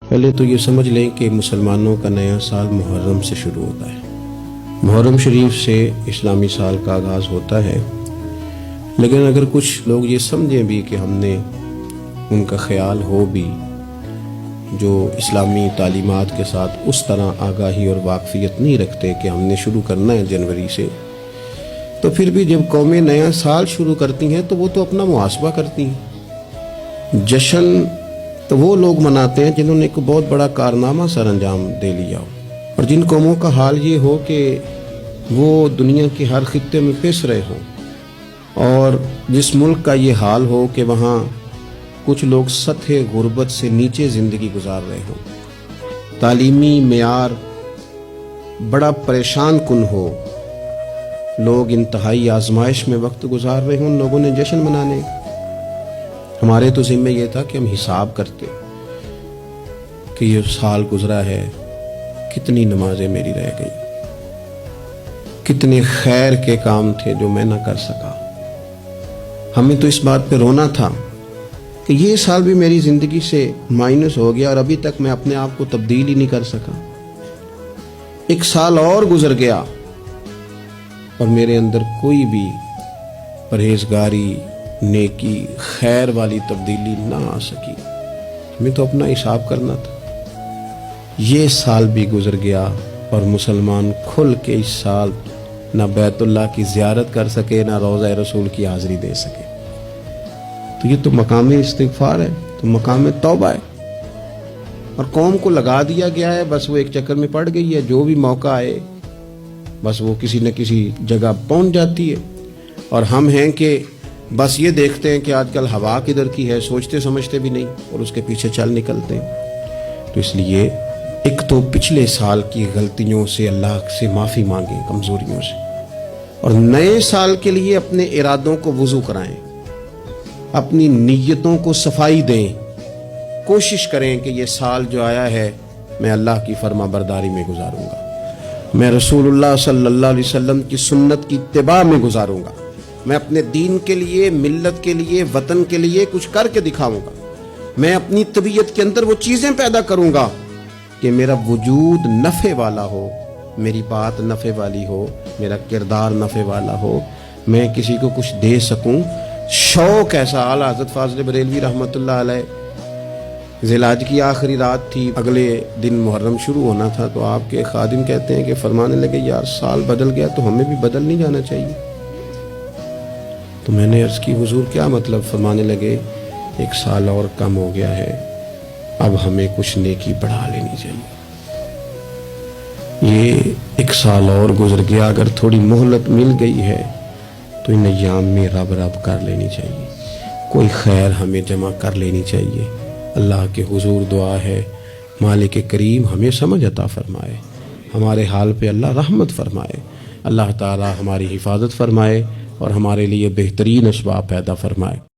پہلے تو یہ سمجھ لیں کہ مسلمانوں کا نیا سال محرم سے شروع ہوتا ہے۔ محرم شریف سے اسلامی سال کا آغاز ہوتا ہے، لیکن اگر کچھ لوگ یہ سمجھیں بھی کہ ہم نے ان کا خیال ہو بھی جو اسلامی تعلیمات کے ساتھ اس طرح آگاہی اور واقفیت نہیں رکھتے کہ ہم نے شروع کرنا ہے جنوری سے، تو پھر بھی جب قومیں نیا سال شروع کرتی ہیں تو وہ تو اپنا محاسبہ کرتی ہیں۔ جشن تو وہ لوگ مناتے ہیں جنہوں نے ایک بہت بڑا کارنامہ سر انجام دے لیا ہو، اور جن قوموں کا حال یہ ہو کہ وہ دنیا کے ہر خطے میں پس رہے ہوں، اور جس ملک کا یہ حال ہو کہ وہاں کچھ لوگ سطح غربت سے نیچے زندگی گزار رہے ہوں، تعلیمی معیار بڑا پریشان کن ہو، لوگ انتہائی آزمائش میں وقت گزار رہے ہوں، ان لوگوں نے جشن منانے۔ ہمارے تو ذمہ یہ تھا کہ ہم حساب کرتے کہ یہ سال گزرا ہے، کتنی نمازیں میری رہ گئی، کتنے خیر کے کام تھے جو میں نہ کر سکا۔ ہمیں تو اس بات پہ رونا تھا کہ یہ سال بھی میری زندگی سے مائنس ہو گیا اور ابھی تک میں اپنے آپ کو تبدیل ہی نہیں کر سکا۔ ایک سال اور گزر گیا اور میرے اندر کوئی بھی پرہیزگاری، نیکی، خیر والی تبدیلی نہ آ سکی۔ ہمیں تو اپنا حساب کرنا تھا۔ یہ سال بھی گزر گیا اور مسلمان کھل کے اس سال نہ بیت اللہ کی زیارت کر سکے، نہ روضہ رسول کی حاضری دے سکے۔ تو یہ تو مقام استغفار ہے، تو مقام توبہ ہے، اور قوم کو لگا دیا گیا ہے، بس وہ ایک چکر میں پڑ گئی ہے، جو بھی موقع آئے بس وہ کسی نہ کسی جگہ پہنچ جاتی ہے، اور ہم ہیں کہ بس یہ دیکھتے ہیں کہ آج کل ہوا کدھر کی ہے، سوچتے سمجھتے بھی نہیں اور اس کے پیچھے چل نکلتے ہیں۔ تو اس لیے ایک تو پچھلے سال کی غلطیوں سے اللہ سے معافی مانگیں، کمزوریوں سے، اور نئے سال کے لیے اپنے ارادوں کو وضو کرائیں، اپنی نیتوں کو صفائی دیں، کوشش کریں کہ یہ سال جو آیا ہے میں اللہ کی فرما برداری میں گزاروں گا، میں رسول اللہ صلی اللہ علیہ وسلم کی سنت کی اتباع میں گزاروں گا، میں اپنے دین کے لیے، ملت کے لیے، وطن کے لیے کچھ کر کے دکھاؤں گا، میں اپنی طبیعت کے اندر وہ چیزیں پیدا کروں گا کہ میرا وجود نفع والا ہو، میری بات نفع والی ہو، میرا کردار نفع والا ہو، میں کسی کو کچھ دے سکوں۔ شوق ایسا، اعلیٰ حضرت فاضل بریلوی رحمۃ اللہ علیہ، ذی الحج کی آخری رات تھی، اگلے دن محرم شروع ہونا تھا، تو آپ کے خادم کہتے ہیں کہ فرمانے لگے یار سال بدل گیا تو ہمیں بھی بدل نہیں جانا چاہیے۔ تو میں نے عرض کی حضور کیا مطلب؟ فرمانے لگے ایک سال اور کم ہو گیا ہے، اب ہمیں کچھ نیکی بڑھا لینی چاہیے۔ یہ ایک سال اور گزر گیا، اگر تھوڑی مہلت مل گئی ہے تو ان ایام میں رب کر لینی چاہیے، کوئی خیر ہمیں جمع کر لینی چاہیے۔ اللہ کے حضور دعا ہے مالک کریم ہمیں سمجھ عطا فرمائے، ہمارے حال پہ اللہ رحمت فرمائے، اللہ تعالی ہماری حفاظت فرمائے اور ہمارے لیے بہترین اسباب پیدا فرمائے۔